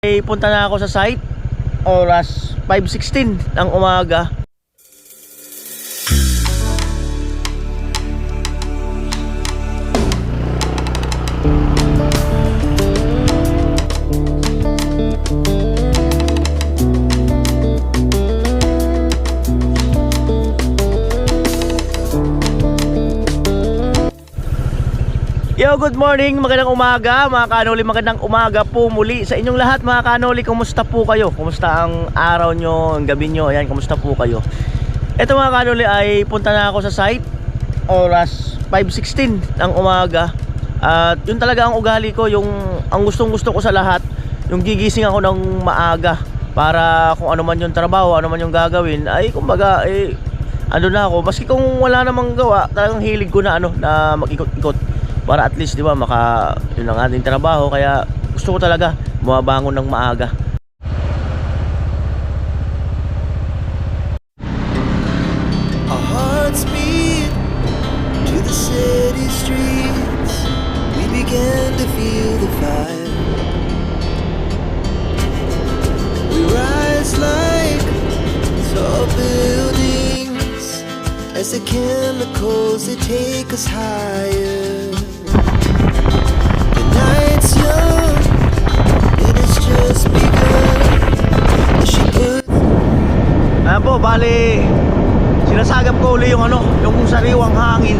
Punta na ako sa site. Oras 5:16 ng umaga. Yo, good morning, magandang umaga mga kanoli, magandang umaga po muli sa inyong lahat mga kanoli. Kumusta po kayo? Kumusta ang araw nyo, ang gabi nyo? Ayan, kumusta po kayo? Ito mga kanoli ay punta na ako sa site. Oras 5:16 ng umaga. At yun talaga ang ugali ko, yung ang gustong gusto ko sa lahat, yung gigising ako ng maaga para kung ano man yung trabaho, ano man yung gagawin, ay kumbaga ano na ako, maski kung wala namang gawa, talagang hilig ko na na mag-ikot-ikot para at least, di ba, yun ang ating trabaho. Kaya gusto ko talaga bumabangon ng maaga. Our hearts beat to the city streets. We began to feel the fire. We rise like tall buildings as the chemicals, they take us higher. The night's young, it has just begun. She put Ayan po, bali sinasagap ko uli yung yung sariwang hangin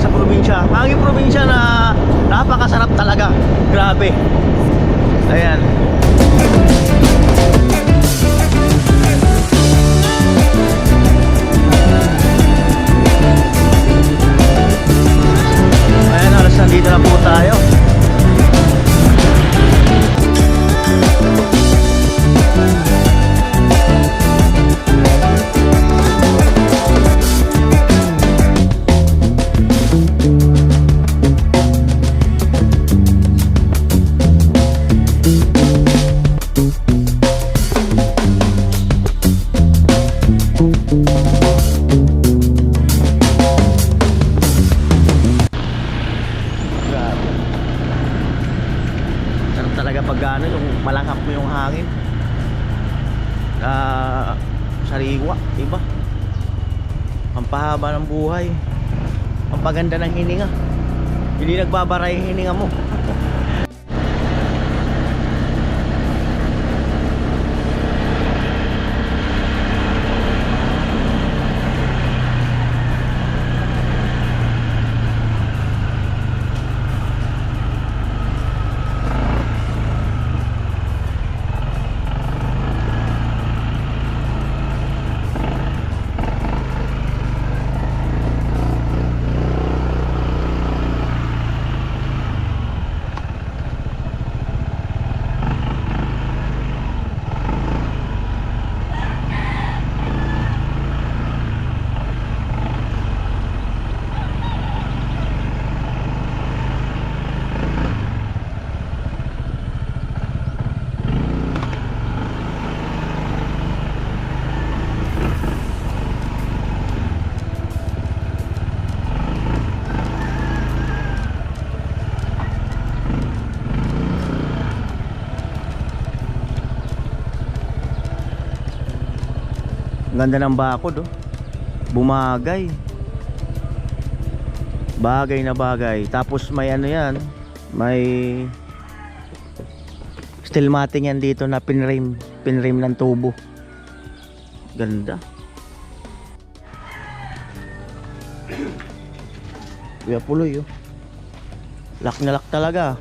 sa probinsya. Hangin probinsya na napakasarap talaga. Grabe. Ayan. Ayan, alas nandito na po tayo. Pag yung malangkap mo yung hangin, sariwa, diba? Ang pahaba ng buhay, ang paganda ng hininga, hindi nagbabara yung hininga mo. Ganda ng bakod, oh. Bumagay. Bagay na bagay. Tapos may yan, may steel matting yan dito na pinrame ng tubo. Ganda. Kuya Puloy, oh. Lock na lock talaga.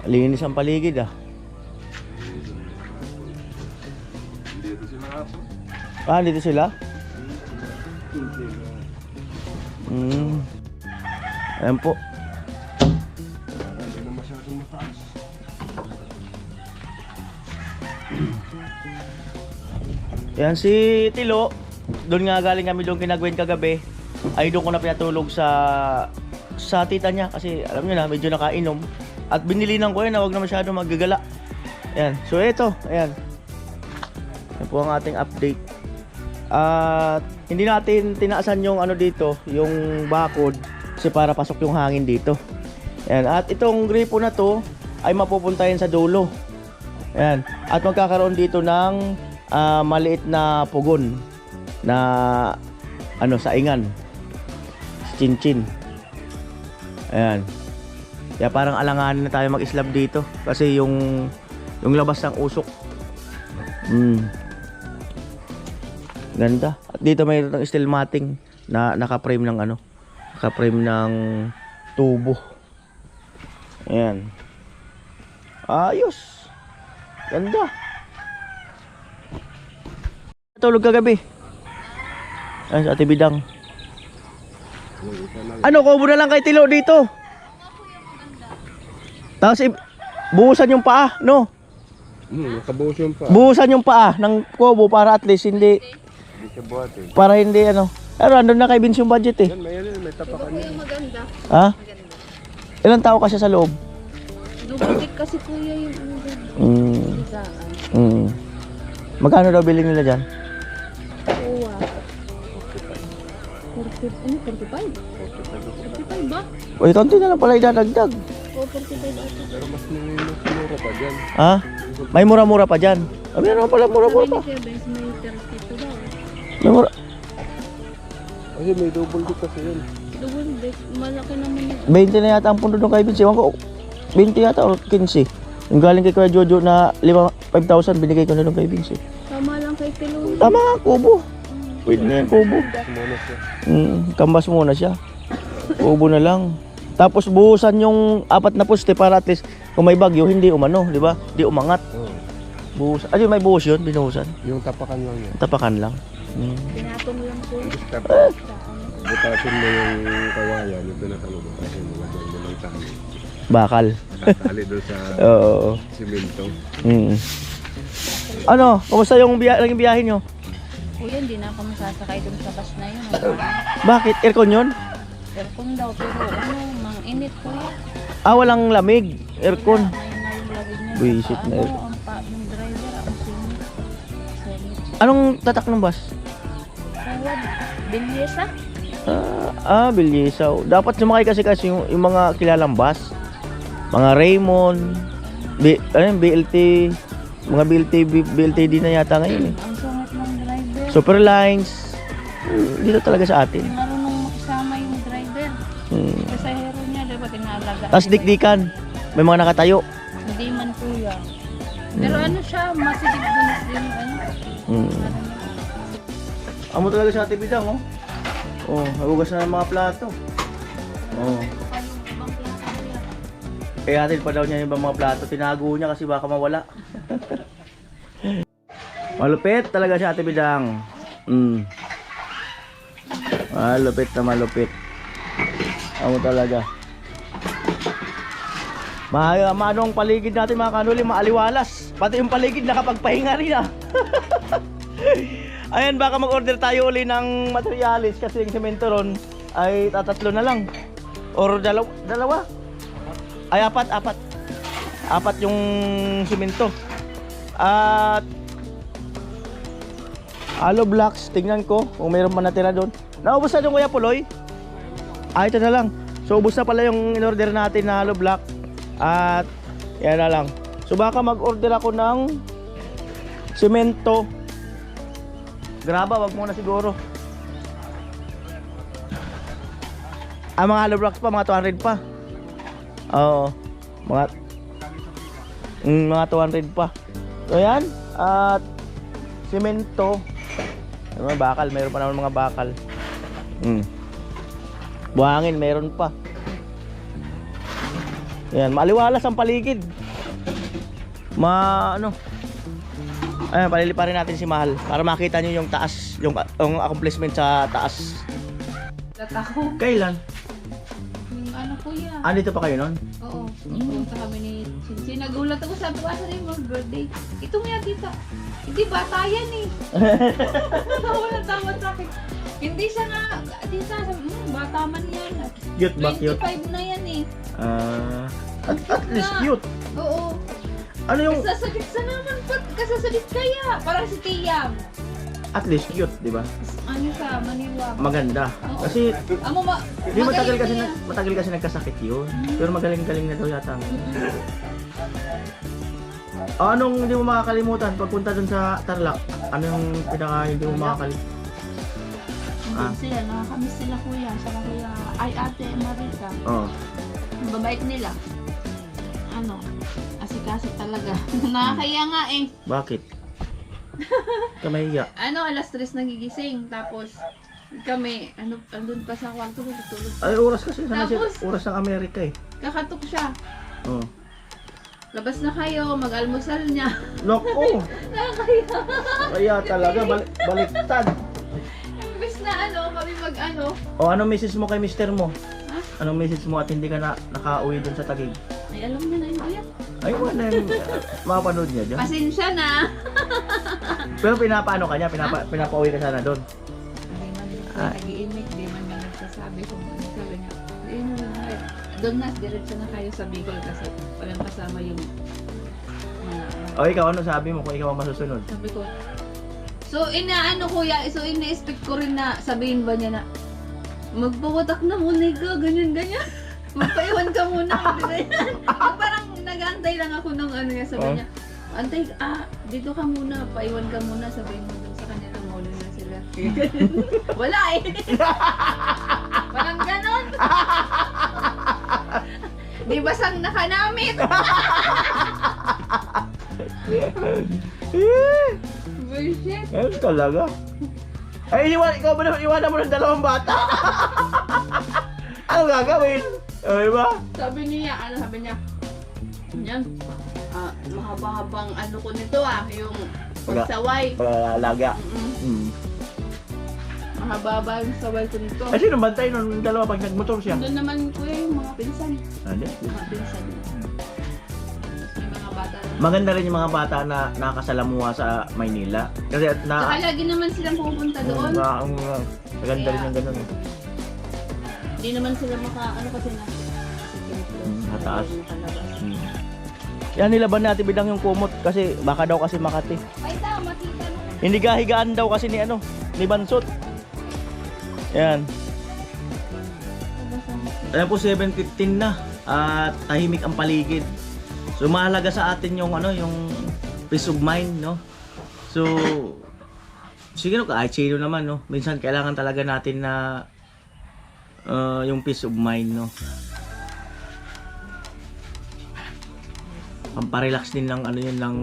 Linis ang paligid, ah. Dito sila? Ayan po. Yan si Tilo. Doon nga galing kami doon kinagwin kagabi. Ay doon ko na pinatulog sa tita niya. Kasi alam niyo na, medyo nakainom. At binilinan ko yun na huwag na masyado maggagala. Ayan. So ito, ayan. Yan po ang ating update. At hindi natin tinaasan yung dito, yung bakod, kasi para pasok yung hangin dito. Ayan. At itong gripo na to, ay mapupunta yan sa dulo. Ayan. At magkakaroon dito ng maliit na pugon na saingan. Chinchin. Ayan. Kaya parang alanganin na tayo mag-islab dito kasi yung labas ng usok. Ganda. At dito mayroon ng steel matting na naka-frame ng naka-frame ng tubo. Ayan. Ayos. Ganda. Tulog kagabi. Ayan sa Ate Bidang. Kubo na lang kay Tilo dito. Tapos buhusan yung paa, no? Nakabuhos yung pa. Buhusan yung paa ng kubo para at least hindi Siya buhatin. para hindi Pero andun na kay Vince yung budget eh. Yan, may tapakan yan. Maganda. Ha? Ilang tao kasi sa loob? Duplicate kasi kuya yung Magkano daw bilhin nila dyan? Kuha. 45? 45 ba? Uy, konti na lang pala idadagdag. O 45 ata. Pero mas mura pa dyan. Ha? May mura-mura pa dyan. May naman pala mura-mura Sabi pa. ni Kuya Benz, may 32 daw. May mura. Kasi may double deck kasi yun. Double deck, malaki naman yun. 20 na yata ang pundo doon kay Vince. Ewan ko, 20 yata or 15. Yung galing kay Kuya Jojo na 5,000 binigay ko na doon kay Vince. Tama lang kay Tilo. Tama nga, kubo. Pwede na yan, kubo. Sumuna siya. Kambas muna siya. Kubo na lang. Tapos buhusan yung 4 na poste para at least kung may bagyo, hindi di ba? Hindi umangat. Oo. Buhus. May buhus yun, binuhusan. Yung tapakan lang yan. Tapakan lang. Pinatong lang po. Butasin mo yung kawayan, yung pinatang butasin mo. Lagyan mo ng tali. Bakal. Tali doon sa Oo. simento. Kumusta yung biyahe nyo? Kuya, hindi na ako masasakay dun sa bus na yun. Bakit? Aircon yun? Aircon daw, pero mang init kuya. Walang lamig. Aircon. May Buisit na air. Yung driver, ang sinit. Anong tatak ng bus? Tawad, Bilyesa? Bilyesaw. Dapat sumakay kasi yung mga kilalang bus. Mga Raymond, BLT, mga BLTD na yata ngayon eh. Ang sungat ng driver. Superlines. Dito talaga sa atin. Marunong makisama yung driver. Pasahero niya, dapat inaalaga. Tapos dikdikan. May mga nakatayo. Hindi man kuya. Pero ano siya, masidig bunis din. Amo talaga sa Ate Bidang, oh. Nagugas na ng mga plato. Kaya atin pa daw niya yung mga plato. Tinago niya kasi baka mawala. Malupit talaga si Ate Bidang. Malupit na malupit. Amo talaga. Maano ang paligid natin mga kanuli, maaliwalas. Pati yung paligid nakapagpahinga rin ah. Ayan, baka mag-order tayo uli ng materialis kasi yung semento ron ay tatatlo na lang. Or dalawa. Ay, apat. Apat yung semento. At hollow blocks, tingnan ko kung mayroon pa natira doon. Naubos na yung Kuya Puloy? Ito na lang. So, ubos na pala yung in-order natin na hollow block. At yan na lang. So, baka mag-order ako ng semento. Graba, wag muna siguro. Mga hollow blocks pa, mga 200 pa. Oo. Mga 200 pa. So yan. At semento. Bakal, mayroon pa naman mga bakal. Buhangin, mayroon pa. Yan, maaliwalas ang paligid. Ayan, paliliparin natin si Mahal para makita nyo yung taas, yung accomplishment sa taas. Tatako. Kailan? Yung ano kuya. Dito pa kayo nun? Oo. Pumunta kami ni Chinchi. Nagulat ako, sabi ko, asa rin mo birthday? Ito nga kita. Hindi, bata yan eh. Walang tama sa akin. Hindi siya nga, di sa bata man yan. Cute ba? Cute? 25 na yan eh. At least cute. Oo. Ano yung Kasasabit sa naman pa. Kasasabit kaya. Parang si Tiyam. at least cute, di ba? Ano siya, maniwag. Maganda. Oo. Kasi Amo di matagal magaling kasi na yan. matagal kasi nagkasakit 'yun. Pero magaling-galing na daw yata. Anong hindi mo makakalimutan pagpunta dun sa Tarlac? Anong pinaka hindi mo makakalimutan? Hindi sila, nakakamiss sila kuya. Saka kuya, ay ate Marita. Oh. Ang babait nila. Ano, asikaso talaga. Nakakaya nga eh. Bakit? Kamahiya. Ano, alas 3 nagigising. Tapos, kami, andun pa sa kwarto ko, tutulog. Ay, oras kasi. Tapos- Oras ng Amerika eh. Kakatok siya. Oh. Labas na kayo, mag-almusal niya. Loko! Nakakaya. Kaya talaga, baliktad. Imbes na ano, kami mag-ano. O, anong message mo kay mister mo? Ha? Anong message mo at hindi ka na nakauwi dun sa Taguig? Ay, alam niya na yun kuya. Ay, wala yung mapanood niya dyan. Pasensya na. Pero pinapaano ka niya? Pinapauwi ka sana dun. Hindi man Ah. nag-iimik, di man niya nagsasabi kung ano sabi niya. Doon na, diretso na kayo sa Bicol kasi walang kasama yung mga O, ikaw, ano sabi mo kung ikaw ang masusunod? sabi ko. So inaano kuya, so ina-expect ko rin na sabihin ba niya na magpawatak na muna ka, ganyan. Magpaiwan ka muna. Ganyan. Parang nag-aantay lang ako ng ano niya, sabi Oh. niya. Antay, dito ka muna, paiwan ka muna, sabihin mo dun sa kanya na mauli na sila. Wala eh. Parang ganon. Di ba sang nakanamit? Bullshit. Ayun talaga. Ay, ikaw ba naman iwanan mo ng dalawang bata? Ano gagawin? O, diba? Sabi niya, sabi niya, yan, mahaba-habang ano ko nito yung pagsaway. Pag-alaga. Mm-mm. Mahaba-haba yung saway ko nito. Ay, sino bantay nung dalawa pag nagmotor siya? Doon naman kuya yung mga pinsan. Ano? Mga pinsan. May mga bata rin. Maganda rin yung mga bata na nakasalamuha sa Maynila. Kasi Saka lagi naman silang pupunta doon. maganda rin yung ganun. Hindi naman sila ano kasi na. Mataas. Yan nilaban natin bidang yung kumot kasi baka daw kasi Makati. Ay daw, makita mo. Hindi gahigaan daw kasi ni ni Bansot. Yan. Ayan po 7:15 na at tahimik ang paligid. So mahalaga sa atin yung yung peace of mind, no? So siguro kahit sino naman, no? Minsan kailangan talaga natin na yung peace of mind, no? Pamparelax din ng yun ng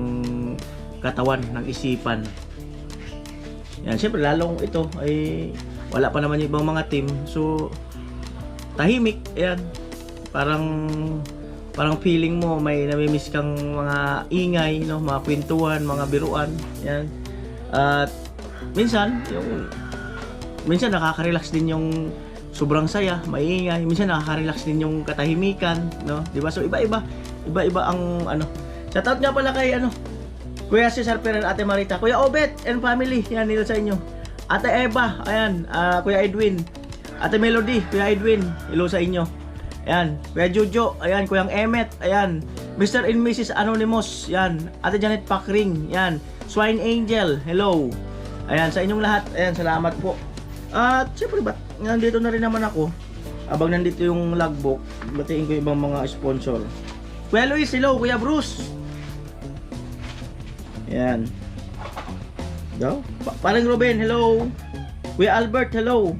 katawan, ng isipan. Yan, syempre lalong ito ay wala pa naman yung ibang mga team. So tahimik, yan. Parang feeling mo may namimiss kang mga ingay, no, mga kwentuhan, mga biruan, yan. At minsan nakaka-relax din yung sobrang saya, maingay. Minsan nakaka-relax din yung katahimikan, no? 'Di ba? So iba-iba ang Shoutout nga pala kay Kuya Cesar Perel, Ate Marita, Kuya Obet and family. Yan nila sa inyo. Ate Eva, ayan, Kuya Edwin. Ate Melody, Kuya Edwin, hello sa inyo. Ayan, Kuya Jojo, ayan, Kuyang Emmet, ayan. Mr. and Mrs. Anonymous, yan. Ate Janet Pakring, yan. Swine Angel, hello. Ayan, sa inyong lahat, ayan, salamat po. At syempre nandito na rin naman ako. Abang nandito yung logbook, batiin ko yung ibang mga sponsor. Kuya Luis, hello. Kuya Bruce. Ayan. Go. Parang Ruben, hello. Kuya Albert, hello.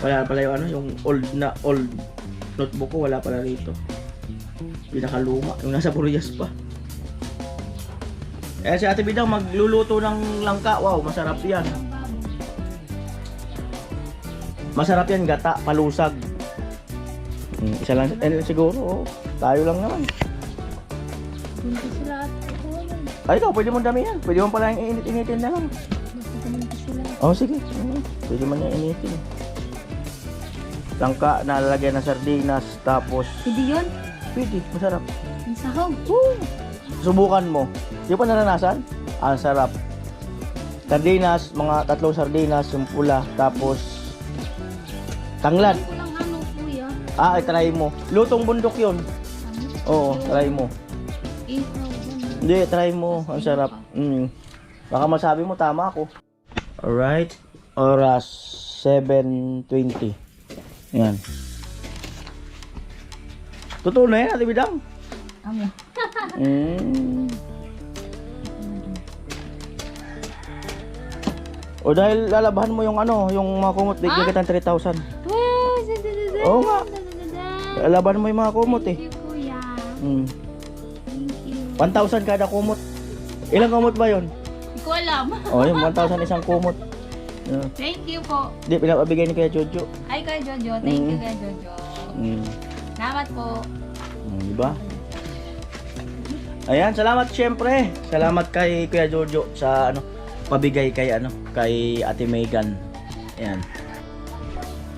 Wala pala yung old notebook ko, wala pala rito. Pinakaluma, yung nasa Puriyas pa. Eh si Ate Bidang magluluto ng langka. Wow, masarap yan. Masarap yan, gata, palusag. Isa lang, siguro, tayo lang naman. Hindi sila at ako lang. Ay, ikaw, pwede mo damihan. Pwede mo pala yung init-initin na lang. Hindi sila. Oh, sige. Pwede mo yung initin. Langka na lalagyan ng sardinas, tapos Hindi yun. pwede, masarap. Ang sahog. Subukan mo. Di pa naranasan? Ang sarap. Sardinas, mga 3 sardinas, yung pula, tapos tanglad. Alam ko lang kuya. Ay, try mo. Lutong bundok yun. Oo, try mo. Hindi, try mo. Ang sarap. Baka masabi mo, tama ako. Alright. Oras 7:20. Yan. Totoo na yan, Ate Bidang. Amo. Mm. O dahil lalabahan mo yung ano, yung mga kumot, bigyan kita ng 3,000. Oo nga. Lalabahan mo yung mga kumot eh. Thank you, kuya. Mm. Thank you. 1,000 kada kumot. Ilang kumot ba yun? Hindi ko alam. O yung 1,000 isang kumot. Yeah. Thank you po. Di, pinapabigay ni Kuya Jojo. Ay, kay Jojo. Thank you, kay Jojo. Mm. Salamat po. Diba? Ayan, salamat syempre. Salamat kay Kuya Jojo sa ano, pabigay kay ano, kay Ate Megan. Ayan.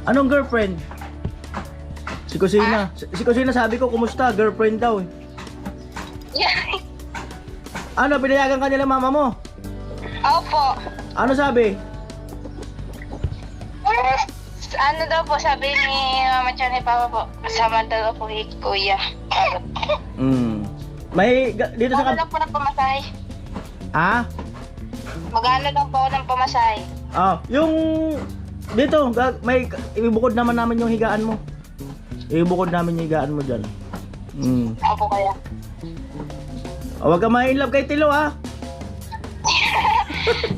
Anong girlfriend? Si Kusina. Si Kusina sabi ko, kumusta? Girlfriend daw eh. Ano, pinayagan ka nila mama mo? Opo. Ano sabi? Ano daw po sabi ni Mama Chan ni Papa po, kasama daw po ni Kuya. Mm. May dito sa Magano lang po ng pamasahe. Ah? Magano lang po ako ng pamasahe. Ah, yung dito, may ibubukod naman namin yung higaan mo. Ibubukod namin yung higaan mo diyan. Mm. Opo kaya. Oh, wag ka ma-inlove kay Tilo ah.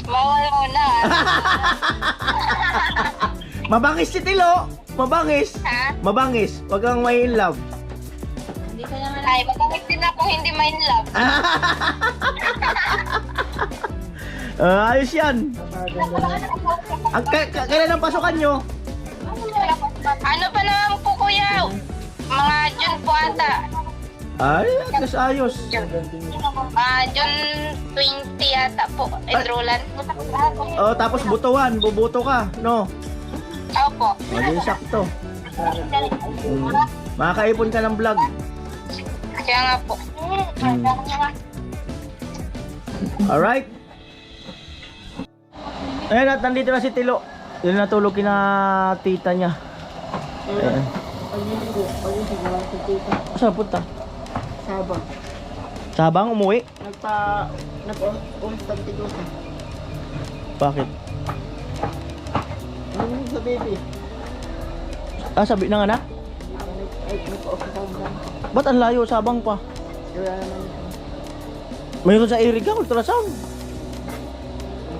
Bawal muna. Mabangis si Tilo. Mabangis. Ha? Mabangis. Wag kang ma-inlove. Hindi ka naman Ay, magkakit din ako hindi main love. Ayos yan. Kailan ang pasukan nyo? Ano pa naman po Kuya? Mga June po ata. Ay, ayos ayos. June 20 ata po. Enrollan. Oh, tapos butuan, bubuto ka, no? Opo. Hindi sakto. Makakaipon ka ng vlog. Kaya nga po. Alright. Ayan at nandito na si Tilo. Yun natulog kina tita niya. Ayan. Saan punta? Sabang. Sabang umuwi? Nag-ulit ang tigusan. Bakit? Ano sa baby? Ah, sabi ng anak? Ay, nag-off sa sabang. Ba't ang layo? Sabang pa. Wala naman ito. Mayroon sa Iriga, ultrasound.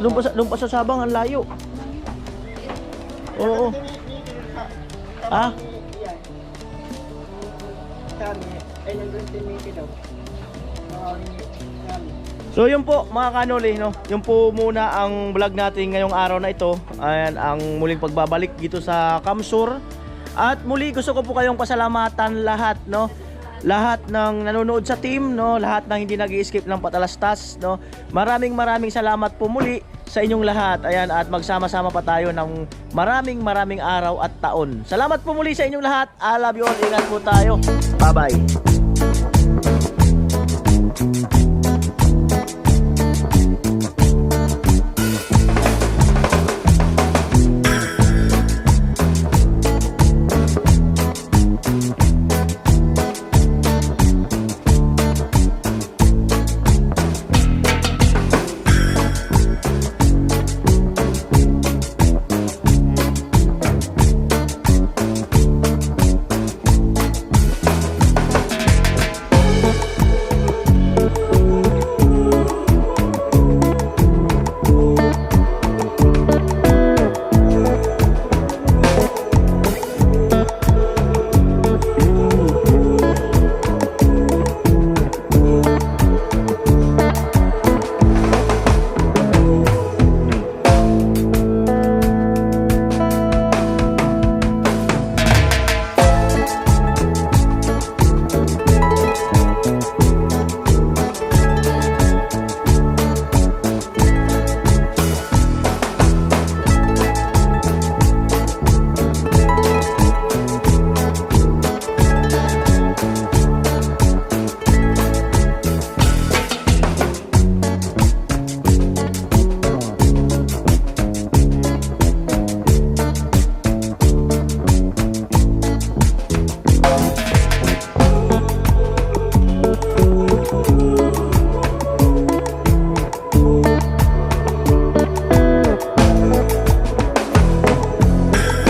Doon pa sa Sabang, ang layo. Oo. Ah? Yan. Kami, ay nag-intimate daw. Kami. So yun po mga kanoli, no? Yun po muna ang vlog natin ngayong araw na ito. Ayan ang muling pagbabalik dito sa Kamsur. At muli gusto ko po kayong pasalamatan lahat, no? Lahat ng nanonood sa team, no? Lahat ng hindi nag-i-skip ng patalastas, no? Maraming salamat po muli sa inyong lahat. Ayan, at magsama-sama pa tayo ng maraming araw at taon. Salamat po muli sa inyong lahat. I love you all. Ingat po tayo. Bye-bye.